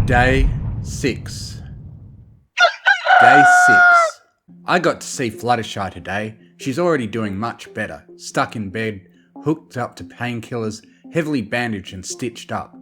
Day 6. Day 6. I got to see Fluttershy today. She's already doing much better. Stuck in bed, hooked up to painkillers, heavily bandaged and stitched up,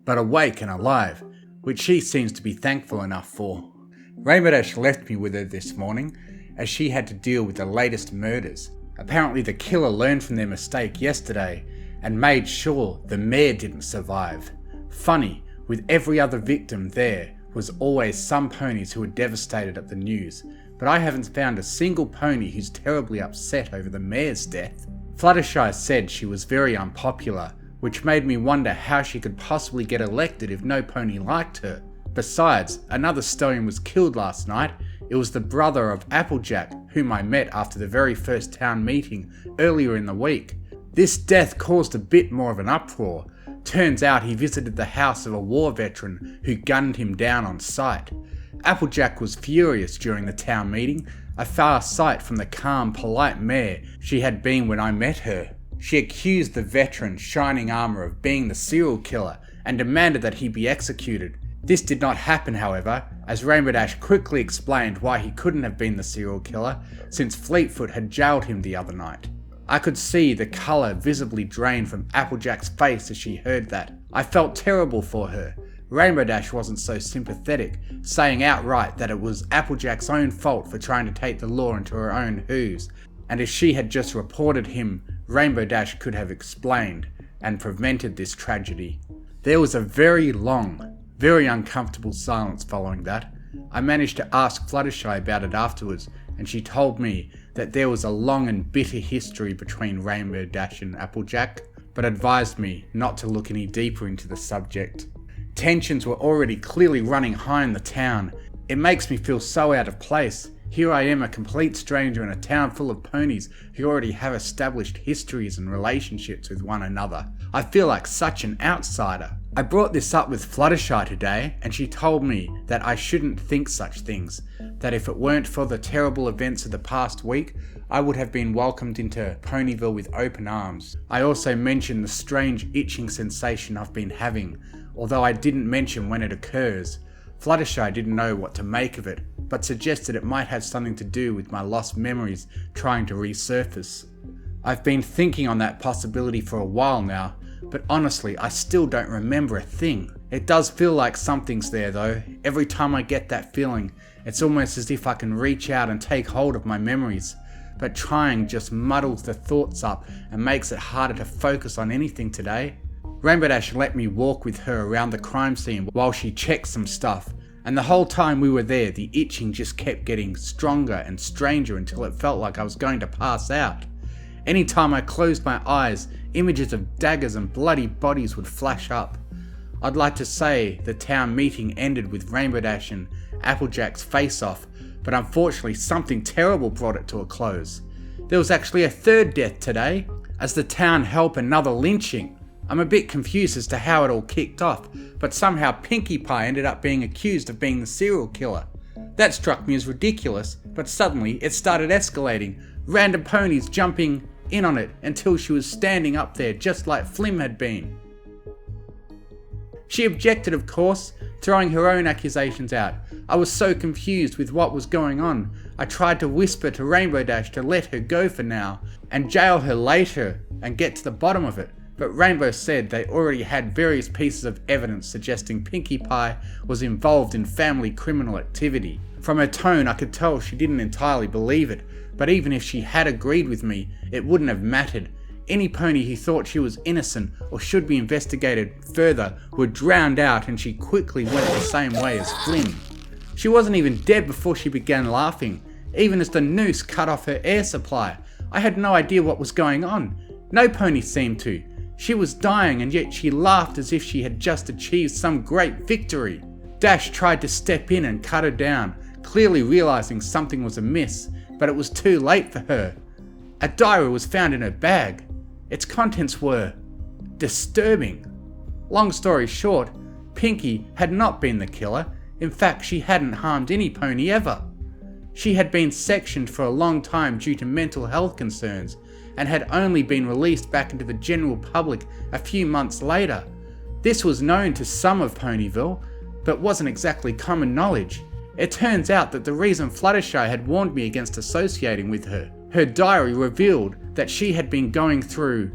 but awake and alive, which she seems to be thankful enough for. Rainbow Dash left me with her this morning, as she had to deal with the latest murders. Apparently the killer learned from their mistake yesterday, and made sure the mare didn't survive. Funny, with every other victim there was always some ponies who were devastated at the news, but I haven't found a single pony who's terribly upset over the mare's death. Fluttershy said she was very unpopular, which made me wonder how she could possibly get elected if no pony liked her. Besides, another stallion was killed last night. It was the brother of Applejack, whom I met after the very first town meeting earlier in the week. This death caused a bit more of an uproar. Turns out he visited the house of a war veteran who gunned him down on sight. Applejack was furious during the town meeting, a far sight from the calm, polite mare she had been when I met her. She accused the veteran shining armour of being the serial killer and demanded that he be executed. This did not happen, however, as Rainbow Dash quickly explained why he couldn't have been the serial killer, since Fleetfoot had jailed him the other night. I could see the colour visibly drain from Applejack's face as she heard that. I felt terrible for her. Rainbow Dash wasn't so sympathetic, saying outright that it was Applejack's own fault for trying to take the law into her own hooves, and if she had just reported him, Rainbow Dash could have explained and prevented this tragedy. There was a very long, very uncomfortable silence following that. I managed to ask Fluttershy about it afterwards, and she told me that there was a long and bitter history between Rainbow Dash and Applejack, but advised me not to look any deeper into the subject. Tensions were already clearly running high in the town. It makes me feel so out of place. Here I am, a complete stranger in a town full of ponies who already have established histories and relationships with one another. I feel like such an outsider. I brought this up with Fluttershy today, and she told me that I shouldn't think such things, that if it weren't for the terrible events of the past week, I would have been welcomed into PonyVille with open arms. I also mentioned the strange itching sensation I've been having, although I didn't mention when it occurs. Fluttershy didn't know what to make of it, but suggested it might have something to do with my lost memories trying to resurface. I've been thinking on that possibility for a while now, but honestly I still don't remember a thing. It does feel like something's there though. Every time I get that feeling, it's almost as if I can reach out and take hold of my memories, but trying just muddles the thoughts up and makes it harder to focus on anything today. Rainbow Dash let me walk with her around the crime scene while she checked some stuff, and the whole time we were there the itching just kept getting stronger and stranger until it felt like I was going to pass out. Anytime I closed my eyes, images of daggers and bloody bodies would flash up. I'd like to say the town meeting ended with Rainbow Dash and Applejack's face-off, but unfortunately something terrible brought it to a close. There was actually a third death today, as the town held another lynching. I'm a bit confused as to how it all kicked off, but somehow Pinkie Pie ended up being accused of being the serial killer. That struck me as ridiculous, but suddenly it started escalating, random ponies jumping in on it until she was standing up there just like Flim had been. She objected, of course, throwing her own accusations out. I was so confused with what was going on. I tried to whisper to Rainbow Dash to let her go for now and jail her later and get to the bottom of it. But Rainbow said they already had various pieces of evidence suggesting Pinkie Pie was involved in family criminal activity. From her tone I could tell she didn't entirely believe it, but even if she had agreed with me, it wouldn't have mattered. Any pony who thought she was innocent or should be investigated further were drowned out, and she quickly went the same way as Flynn. She wasn't even dead before she began laughing, even as the noose cut off her air supply. I had no idea what was going on. No pony seemed to. She was dying, and yet she laughed as if she had just achieved some great victory. Dash tried to step in and cut her down, clearly realizing something was amiss, but it was too late for her. A diary was found in her bag. Its contents were disturbing. Long story short, Pinkie had not been the killer. In fact, she hadn't harmed any pony ever. She had been sectioned for a long time due to mental health concerns, and had only been released back into the general public a few months later. This was known to some of PonyVille, but wasn't exactly common knowledge. It turns out that the reason Fluttershy had warned me against associating with her diary revealed that she had been going through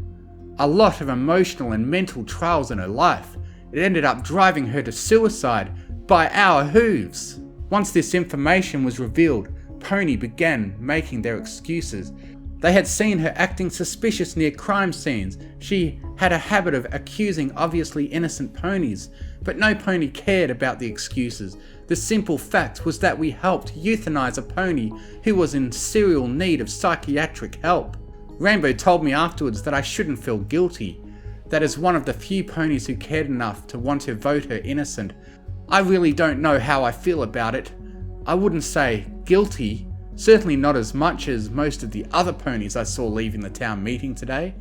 a lot of emotional and mental trials in her life. It ended up driving her to suicide by our hooves. Once this information was revealed, Pony began making their excuses. They had seen her acting suspicious near crime scenes. She had a habit of accusing obviously innocent ponies, but no pony cared about the excuses. The simple fact was that we helped euthanize a pony who was in serial need of psychiatric help. Rainbow told me afterwards that I shouldn't feel guilty, that as one of the few ponies who cared enough to want to vote her innocent. I really don't know how I feel about it. I wouldn't say guilty, certainly not as much as most of the other ponies I saw leaving the town meeting today,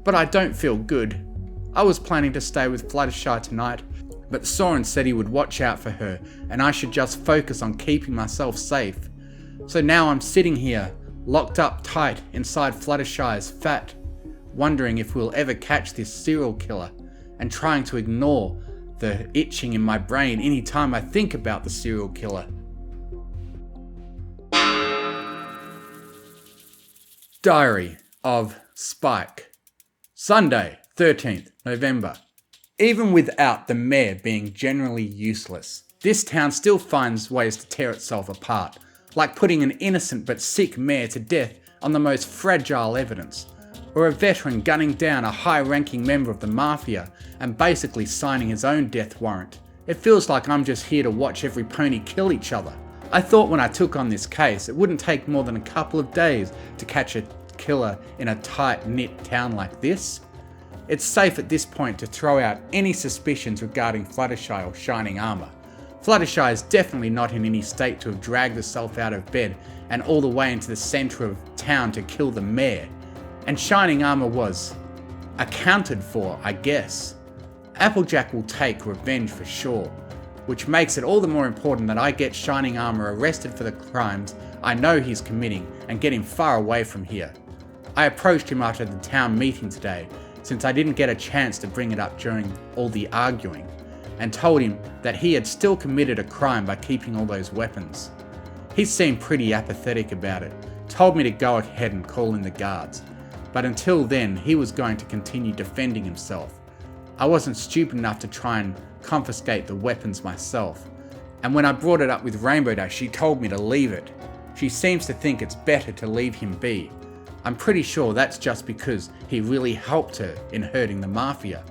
but I don't feel good. I was planning to stay with Fluttershy tonight, but Soren said he would watch out for her and I should just focus on keeping myself safe. So now I'm sitting here, locked up tight inside Fluttershy's fat, wondering if we'll ever catch this serial killer and trying to ignore the itching in my brain anytime I think about the serial killer. Diary of Spike. Sunday, 13th November. Even without the mare being generally useless, this town still finds ways to tear itself apart, like putting an innocent but sick mare to death on the most fragile evidence, or a veteran gunning down a high-ranking member of the mafia and basically signing his own death warrant. It feels like I'm just here to watch every pony kill each other. I thought when I took on this case, it wouldn't take more than a couple of days to catch a killer in a tight-knit town like this. It's safe at this point to throw out any suspicions regarding Fluttershy or Shining Armor. Fluttershy is definitely not in any state to have dragged herself out of bed and all the way into the centre of town to kill the mare. And Shining Armor was accounted for, I guess. Applejack will take revenge for sure, which makes it all the more important that I get Shining Armor arrested for the crimes I know he's committing and get him far away from here. I approached him after the town meeting today, since I didn't get a chance to bring it up during all the arguing, and told him that he had still committed a crime by keeping all those weapons. He seemed pretty apathetic about it, told me to go ahead and call in the guards, but until then he was going to continue defending himself. I wasn't stupid enough to try and confiscate the weapons myself, and when I brought it up with Rainbow Dash, she told me to leave it. She seems to think it's better to leave him be. I'm pretty sure that's just because he really helped her in hurting the mafia.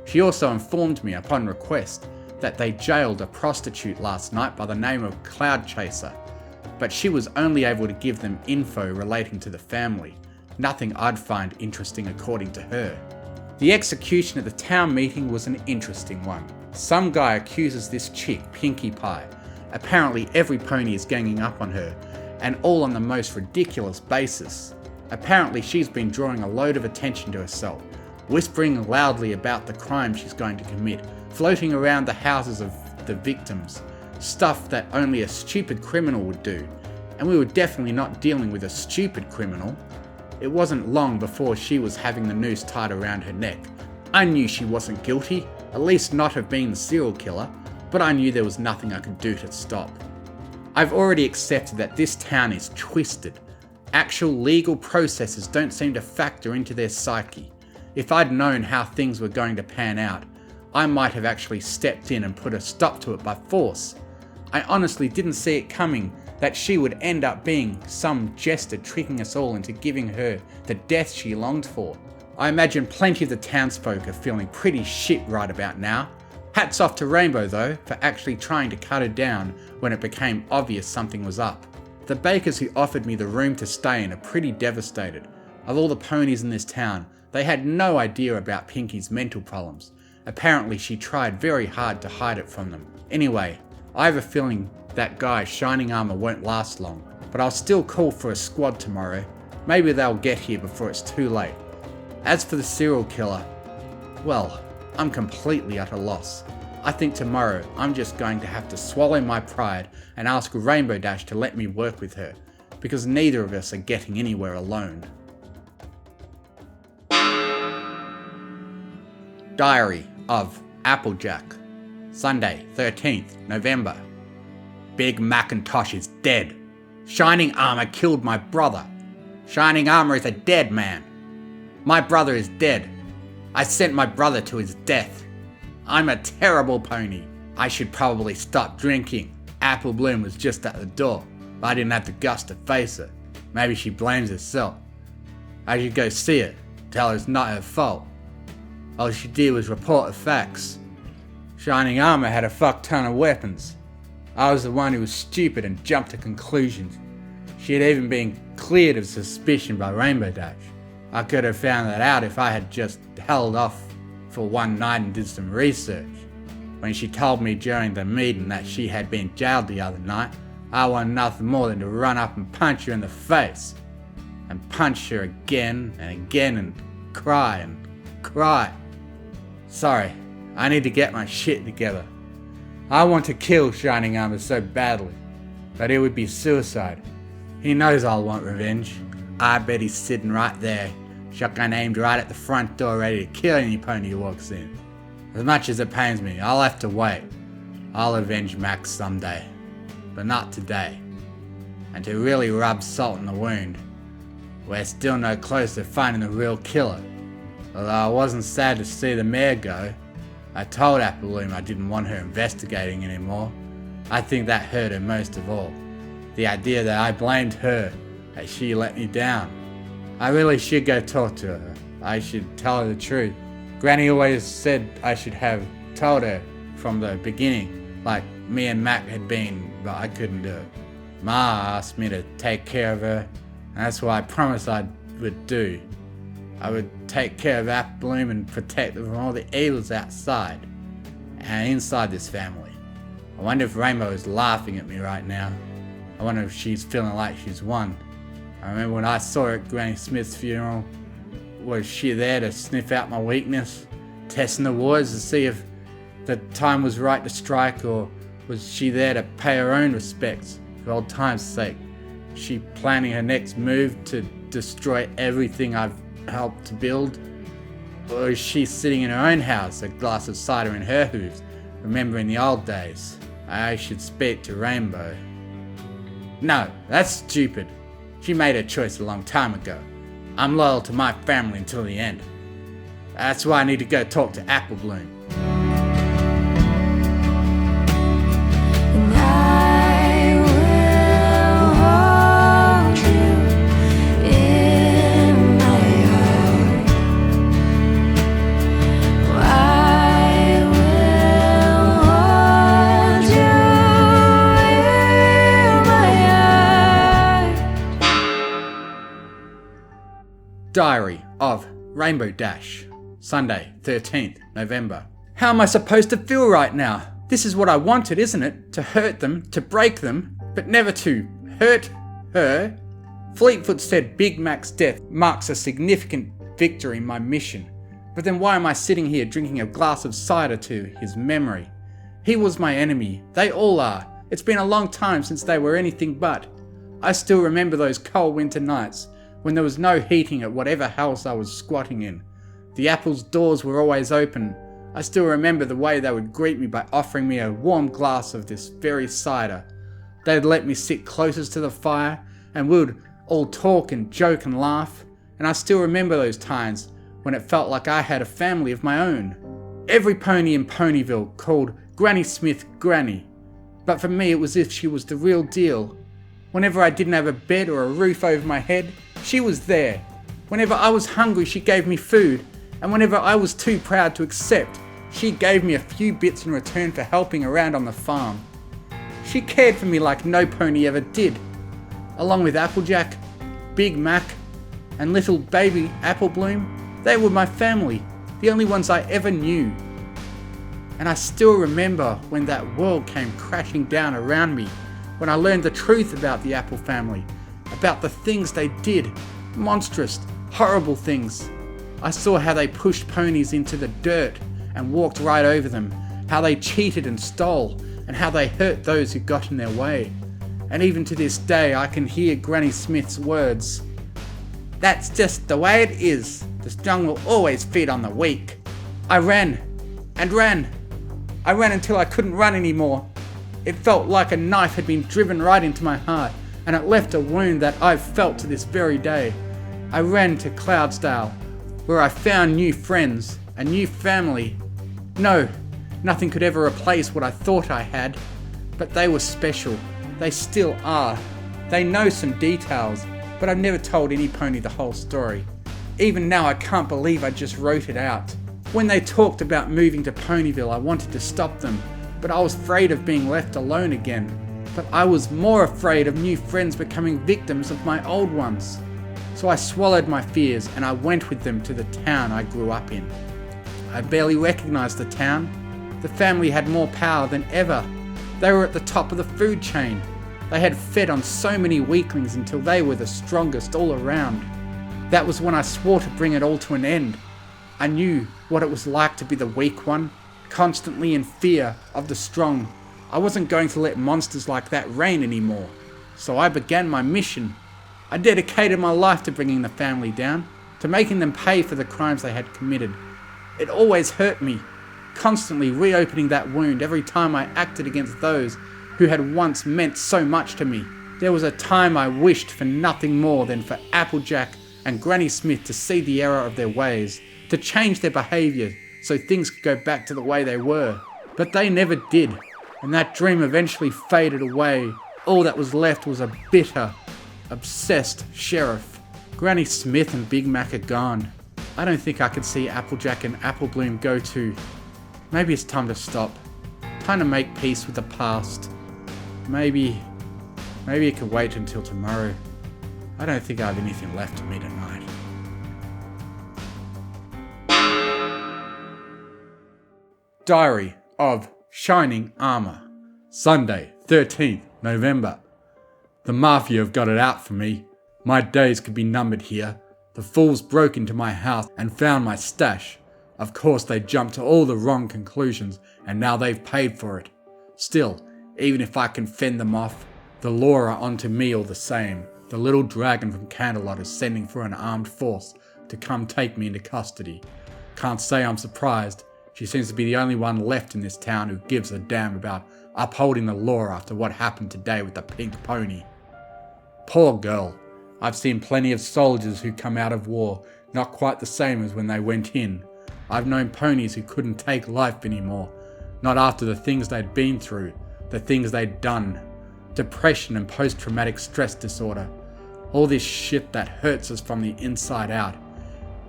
She also informed me upon request that they jailed a prostitute last night by the name of Cloud Chaser, but she was only able to give them info relating to the family, nothing I'd find interesting according to her. The execution at the town meeting was an interesting one. Some guy accuses this chick, Pinkie Pie. Apparently every pony is ganging up on her, and all on the most ridiculous basis. Apparently she's been drawing a load of attention to herself, whispering loudly about the crime she's going to commit, floating around the houses of the victims, stuff that only a stupid criminal would do. And we were definitely not dealing with a stupid criminal. It wasn't long before she was having the noose tied around her neck. I knew she wasn't guilty, at least not of being the serial killer, but I knew there was nothing I could do to stop. I've already accepted that this town is twisted. Actual legal processes don't seem to factor into their psyche. If I'd known how things were going to pan out, I might have actually stepped in and put a stop to it by force. I honestly didn't see it coming that she would end up being some jester tricking us all into giving her the death she longed for. I imagine plenty of the townsfolk are feeling pretty shit right about now. Hats off to Rainbow though, for actually trying to cut her down when it became obvious something was up. The bakers who offered me the room to stay in are pretty devastated. Of all the ponies in this town, they had no idea about Pinkie's mental problems. Apparently she tried very hard to hide it from them. Anyway, I have a feeling that guy Shining Armor won't last long, but I'll still call for a squad tomorrow. Maybe they'll get here before it's too late. As for the serial killer, well, I'm completely at a loss. I think tomorrow I'm just going to have to swallow my pride and ask Rainbow Dash to let me work with her, because neither of us are getting anywhere alone. Diary of Applejack. Sunday, 13th November. Big Macintosh is dead. Shining Armor killed my brother. Shining Armor is a dead man. My brother is dead. I sent my brother to his death. I'm a terrible pony. I should probably stop drinking. Apple Bloom was just at the door, but I didn't have the guts to face her. Maybe she blames herself. I should go see her, tell her it's not her fault. All she did was report the facts. Shining Armor had a fuck ton of weapons. I was the one who was stupid and jumped to conclusions. She had even been cleared of suspicion by Rainbow Dash. I could have found that out if I had just held off for one night and did some research. When she told me during the meeting that she had been jailed the other night, I wanted nothing more than to run up and punch her in the face. And punch her again and again and cry. Sorry, I need to get my shit together. I want to kill Shining Armor so badly, but it would be suicide. He knows I'll want revenge. I bet he's sitting right there, shotgun aimed right at the front door, ready to kill any pony who walks in. As much as it pains me, I'll have to wait. I'll avenge Max someday, but not today. And to really rub salt in the wound, we're still no closer to finding the real killer. Although I wasn't sad to see the mare go, I told Apple Bloom I didn't want her investigating anymore. I think that hurt her most of all. The idea that I blamed her, that she let me down. I really should go talk to her. I should tell her the truth. Granny always said I should have told her from the beginning, like me and Mac had been, but I couldn't do it. Ma asked me to take care of her, and that's what I promised I would do. I would take care of Apple Bloom and protect her from all the evils outside and inside this family. I wonder if Rainbow is laughing at me right now. I wonder if she's feeling like she's won. I remember when I saw her at Granny Smith's funeral. Was she there to sniff out my weakness? Testing the waters to see if the time was right to strike, or was she there to pay her own respects for old time's sake? She planning her next move to destroy everything I've helped to build? Or is she sitting in her own house, a glass of cider in her hooves, remembering the old days? I should speak to Rainbow. No, that's stupid. She made her choice a long time ago. I'm loyal to my family until the end. That's why I need to go talk to Apple Bloom. Diary of Rainbow Dash, Sunday, 13th November. How am I supposed to feel right now? This is what I wanted, isn't it? To hurt them, to break them, but never to hurt her. Fleetfoot said Big Mac's death marks a significant victory in my mission. But then why am I sitting here drinking a glass of cider to his memory? He was my enemy. They all are. It's been a long time since they were anything but. I still remember those cold winter nights when there was no heating at whatever house I was squatting in. The Apple's doors were always open. I still remember the way they would greet me by offering me a warm glass of this very cider. They'd let me sit closest to the fire, and we would all talk and joke and laugh. And I still remember those times when it felt like I had a family of my own. Every pony in PonyVille called Granny Smith Granny. But for me it was as if she was the real deal. Whenever I didn't have a bed or a roof over my head, she was there. Whenever I was hungry, she gave me food. And whenever I was too proud to accept, she gave me a few bits in return for helping around on the farm. She cared for me like no pony ever did. Along with Applejack, Big Mac, and little baby Apple Bloom, they were my family, the only ones I ever knew. And I still remember when that world came crashing down around me, when I learned the truth about the Apple family, about the things they did, monstrous, horrible things. I saw how they pushed ponies into the dirt and walked right over them, how they cheated and stole, and how they hurt those who got in their way. And even to this day I can hear Granny Smith's words. That's just the way it is. The strong will always feed on the weak. I ran and ran, I ran until I couldn't run anymore. It felt like a knife had been driven right into my heart, and it left a wound that I've felt to this very day. I ran to Cloudsdale, where I found new friends, a new family. No, nothing could ever replace what I thought I had, but they were special. They still are. They know some details, but I've never told any pony the whole story. Even now I can't believe I just wrote it out. When they talked about moving to PonyVille, I wanted to stop them, but I was afraid of being left alone again. But I was more afraid of new friends becoming victims of my old ones. So I swallowed my fears and I went with them to the town I grew up in. I barely recognized the town. The family had more power than ever. They were at the top of the food chain. They had fed on so many weaklings until they were the strongest all around. That was when I swore to bring it all to an end. I knew what it was like to be the weak one, constantly in fear of the strong. I wasn't going to let monsters like that reign anymore. So I began my mission. I dedicated my life to bringing the family down, to making them pay for the crimes they had committed. It always hurt me, constantly reopening that wound every time I acted against those who had once meant so much to me. There was a time I wished for nothing more than for Applejack and Granny Smith to see the error of their ways, to change their behaviour so things could go back to the way they were. But they never did, and that dream eventually faded away. All that was left was a bitter, obsessed sheriff. Granny Smith and Big Mac are gone. I don't think I can see Applejack and Applebloom go too. Maybe it's time to stop. Time to make peace with the past. Maybe it can wait until tomorrow. I don't think I have anything left to me tonight. Diary of Shining Armour. Sunday, 13th November. The Mafia have got it out for me. My days could be numbered here. The fools broke into my house and found my stash. Of course they jumped to all the wrong conclusions and now they've paid for it. Still, even if I can fend them off, the law are onto me all the same. The little dragon from Canterlot is sending for an armed force to come take me into custody. Can't say I'm surprised. She seems to be the only one left in this town who gives a damn about upholding the law after what happened today with the pink pony. Poor girl. I've seen plenty of soldiers who come out of war not quite the same as when they went in. I've known ponies who couldn't take life anymore, not after the things they'd been through, the things they'd done. Depression and post-traumatic stress disorder. All this shit that hurts us from the inside out.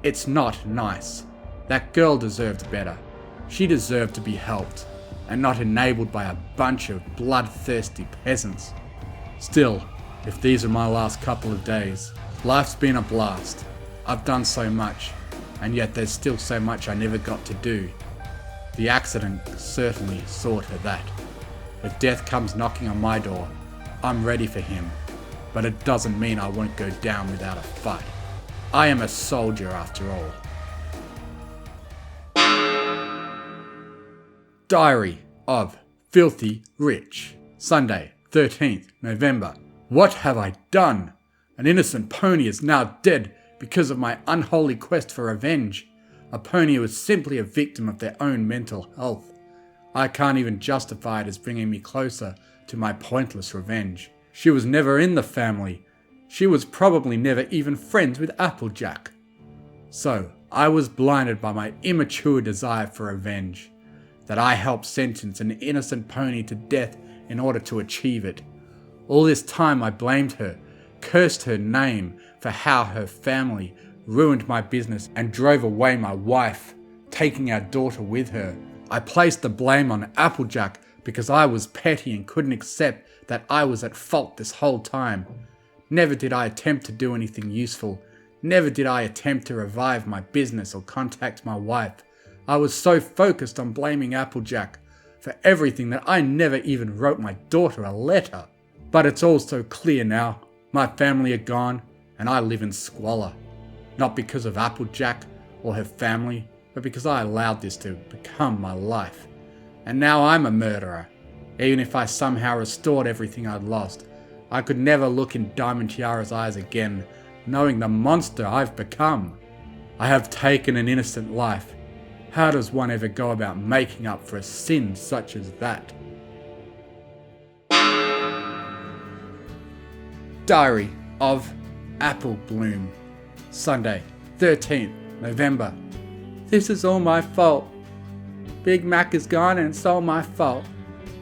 It's not nice. That girl deserved better. She deserved to be helped, and not enabled by a bunch of bloodthirsty peasants. Still, if these are my last couple of days, life's been a blast. I've done so much, and yet there's still so much I never got to do. The accident certainly saw to that. If death comes knocking on my door, I'm ready for him, but it doesn't mean I won't go down without a fight. I am a soldier after all. Diary of Filthy Rich. Sunday, 13th November. What have I done? An innocent pony is now dead because of my unholy quest for revenge. A pony who was simply a victim of their own mental health. I can't even justify it as bringing me closer to my pointless revenge. She was never in the family. She was probably never even friends with Applejack. So, I was blinded by my immature desire for revenge. That I helped sentence an innocent pony to death in order to achieve it. All this time I blamed her, cursed her name for how her family ruined my business and drove away my wife, taking our daughter with her. I placed the blame on Applejack because I was petty and couldn't accept that I was at fault this whole time. Never did I attempt to do anything useful. Never did I attempt to revive my business or contact my wife. I was so focused on blaming Applejack for everything that I never even wrote my daughter a letter. But it's all so clear now. My family are gone and I live in squalor. Not because of Applejack or her family, but because I allowed this to become my life. And now I'm a murderer. Even if I somehow restored everything I'd lost, I could never look in Diamond Tiara's eyes again, knowing the monster I've become. I have taken an innocent life. How does one ever go about making up for a sin such as that? Diary of Apple Bloom. Sunday, 13th November. This is all my fault. Big Mac is gone and it's all my fault.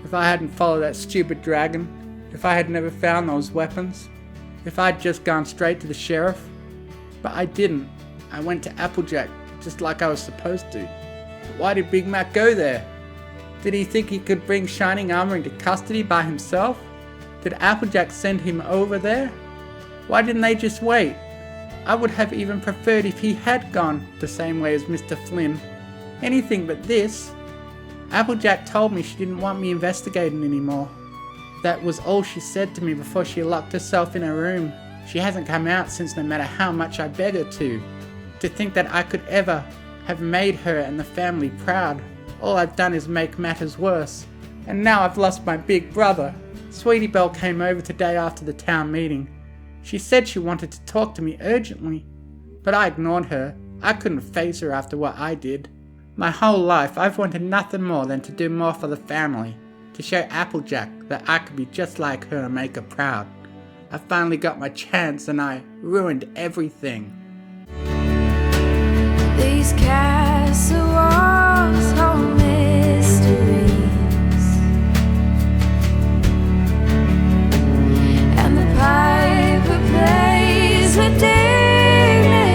If I hadn't followed that stupid dragon, if I had never found those weapons, if I'd just gone straight to the sheriff. But I didn't. I went to Applejack just like I was supposed to. But why did Big Mac go there? Did he think he could bring Shining Armor into custody by himself? Did Applejack send him over there? Why didn't they just wait? I would have even preferred if he had gone the same way as Mr. Flynn. Anything but this. Applejack told me she didn't want me investigating anymore. That was all she said to me before she locked herself in her room. She hasn't come out since, no matter how much I beg her to. To think that I could ever have made her and the family proud. All I've done is make matters worse. And now I've lost my big brother. Sweetie Belle came over today after the town meeting. She said she wanted to talk to me urgently, but I ignored her. I couldn't face her after what I did. My whole life I've wanted nothing more than to do more for the family, to show Applejack that I could be just like her and make her proud. I finally got my chance and I ruined everything. These castle walls hold mysteries, and the piper plays with dignity.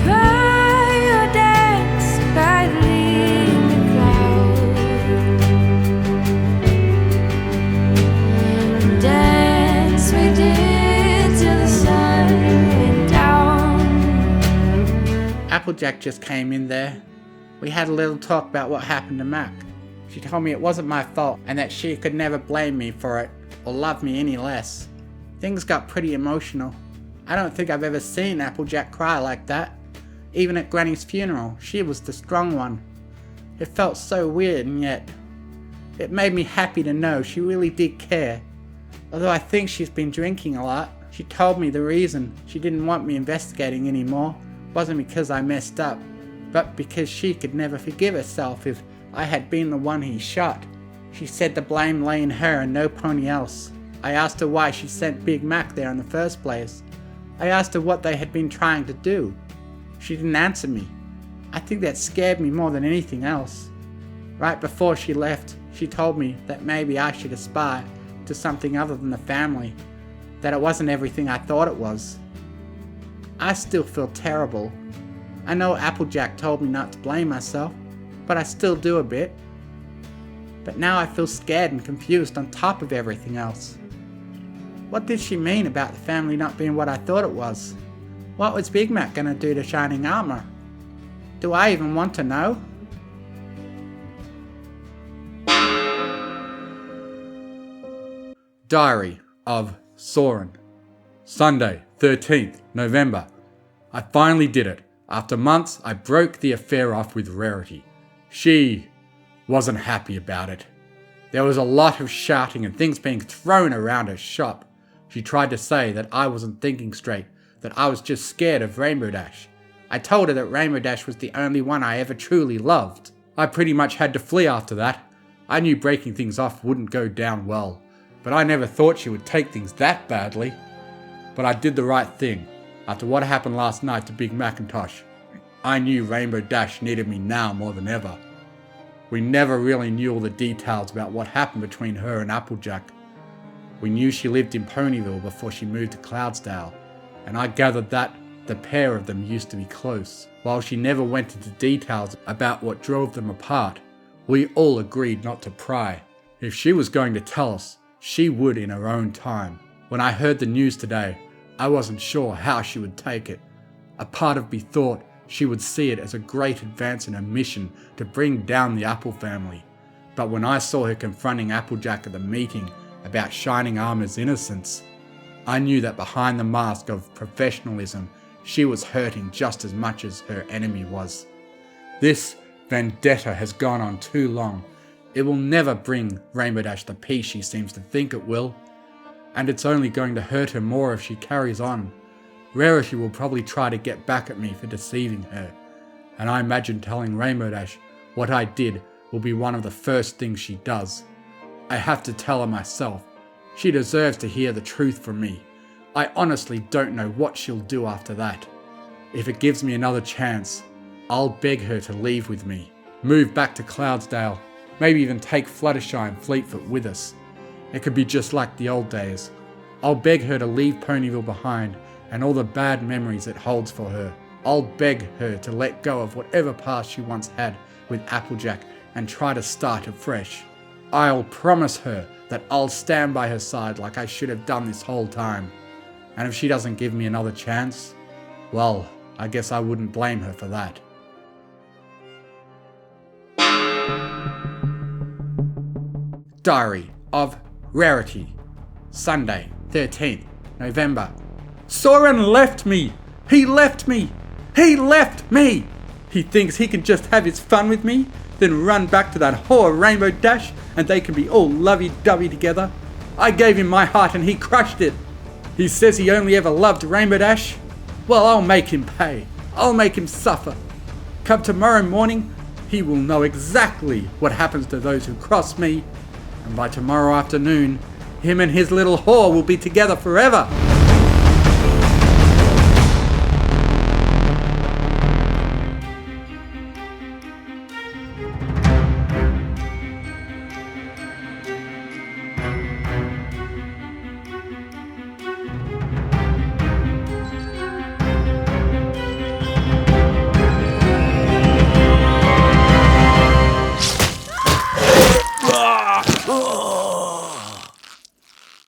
Cry or dance quietly in the crowd. Dance we did till the sun went down. Applejack just came in there. We had a little talk about what happened to Mac. She told me it wasn't my fault and that she could never blame me for it or love me any less. Things got pretty emotional. I don't think I've ever seen Applejack cry like that. Even at Granny's funeral, she was the strong one. It felt so weird, and yet it made me happy to know she really did care. Although I think she's been drinking a lot. She told me the reason she didn't want me investigating anymore wasn't because I messed up, but because she could never forgive herself if I had been the one he shot. She said the blame lay in her and no pony else. I asked her why she sent Big Mac there in the first place. I asked her what they had been trying to do. She didn't answer me. I think that scared me more than anything else. Right before she left, she told me that maybe I should aspire to something other than the family, that it wasn't everything I thought it was. I still feel terrible. I know Applejack told me not to blame myself, but I still do a bit. But now I feel scared and confused on top of everything else. What did she mean about the family not being what I thought it was? What was Big Mac gonna do to Shining Armor? Do I even want to know? Diary of Soren. Sunday, 13th November. I finally did it. After months, I broke the affair off with Rarity. She wasn't happy about it. There was a lot of shouting and things being thrown around her shop. She tried to say that I wasn't thinking straight, that I was just scared of Rainbow Dash. I told her that Rainbow Dash was the only one I ever truly loved. I pretty much had to flee after that. I knew breaking things off wouldn't go down well, but I never thought she would take things that badly. But I did the right thing. After what happened last night to Big Macintosh, I knew Rainbow Dash needed me now more than ever. We never really knew all the details about what happened between her and Applejack. We knew she lived in PonyVille before she moved to Cloudsdale, and I gathered that the pair of them used to be close. While she never went into details about what drove them apart, we all agreed not to pry. If she was going to tell us, she would in her own time. When I heard the news today, I wasn't sure how she would take it. A part of me thought she would see it as a great advance in her mission to bring down the Apple family. But when I saw her confronting Applejack at the meeting about Shining Armor's innocence, I knew that behind the mask of professionalism, she was hurting just as much as her enemy was. This vendetta has gone on too long. It will never bring Rainbow Dash the peace she seems to think it will, and it's only going to hurt her more if she carries on. Rarity will probably try to get back at me for deceiving her, and I imagine telling Rainbow Dash what I did will be one of the first things she does. I have to tell her myself. She deserves to hear the truth from me. I honestly don't know what she'll do after that. If it gives me another chance, I'll beg her to leave with me, move back to Cloudsdale, maybe even take Fluttershy and Fleetfoot with us. It could be just like the old days. I'll beg her to leave PonyVille behind and all the bad memories it holds for her. I'll beg her to let go of whatever past she once had with Applejack and try to start afresh. I'll promise her that I'll stand by her side like I should have done this whole time. And if she doesn't give me another chance, well, I guess I wouldn't blame her for that. Diary of Rarity, Sunday, 13th November. Soren left me! He left me! He left me! He thinks he can just have his fun with me, then run back to that whore Rainbow Dash and they can be all lovey-dovey together. I gave him my heart and he crushed it. He says he only ever loved Rainbow Dash. Well, I'll make him pay. I'll make him suffer. Come tomorrow morning, he will know exactly what happens to those who cross me. And by tomorrow afternoon, him and his little whore will be together forever.